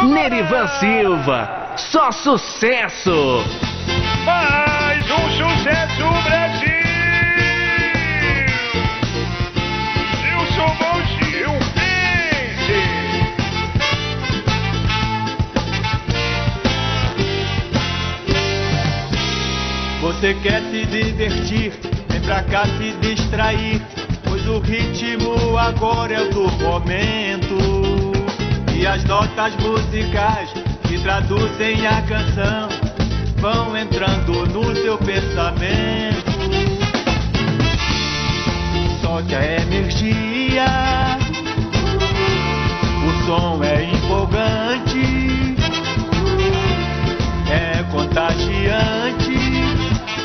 Nerivan Silva, só sucesso! Mais um sucesso, Brasil! Gilson Bom Gil, pense! Você quer se divertir, vem pra cá se distrair, pois o ritmo agora é o do momento. E as notas musicais que traduzem a canção vão entrando no seu pensamento. Solte a energia, o som é empolgante, é contagiante,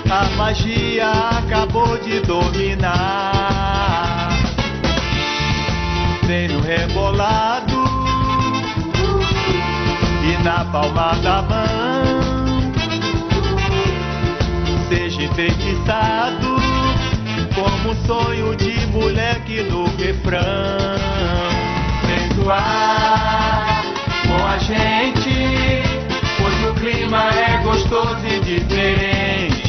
a magia acabou de dominar. Vem no rebolado e na palma da mão, seja enfeitiçado como um sonho de moleque no refrão. Vem zoar com a gente, pois o clima é gostoso e diferente.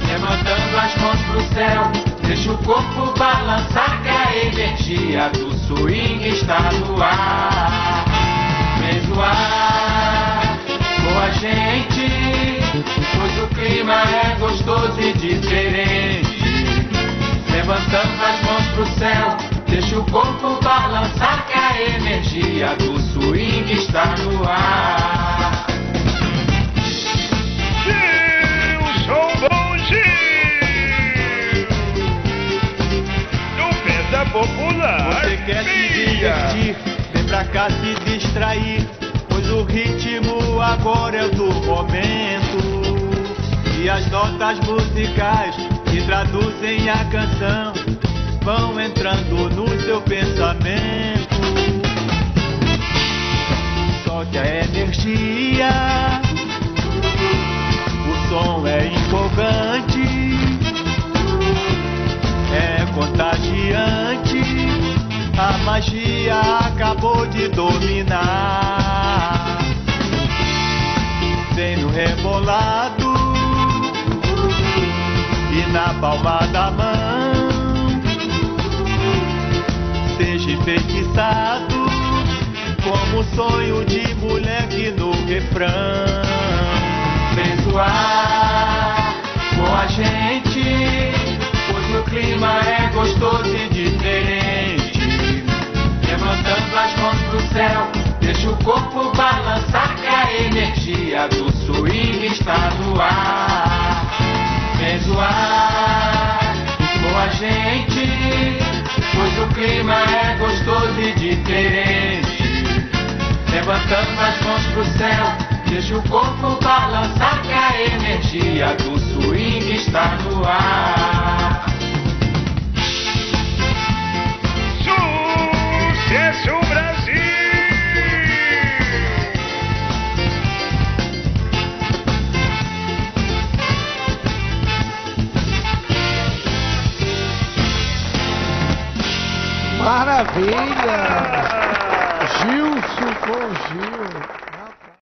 Levantando as mãos pro céu, deixa o corpo balançar, que a energia do swing está no ar. Vem zoar com a gente, pois o clima é gostoso e diferente. Levantando as mãos pro céu, deixa o corpo balançar, que a energia do swing está no ar. Gilson Bom Gil, no Penta Popular. Você quer se divertir, vem pra cá se distrair, pois o ritmo agora é o do momento. E as notas musicais que traduzem a canção vão entrando no seu pensamento. Solte a energia, o som é empolgante, é contagiante, a magia acabou de dominar. Vem no rebolado e na palma da mão, seja enfeitiçado como um sonho de moleque no refrão. Vem zoar com a gente, pois o clima é gostoso e diferente. Levantando as mãos pro céu, deixa o corpo balançar, que a energia do swing está no ar. Vem zoar com a gente, pois o clima é gostoso e diferente. Levantando as mãos pro céu, deixa o corpo balançar, que a energia do swing está no ar. Sucesso, Brasil! Maravilha! Gilson Bom Gil.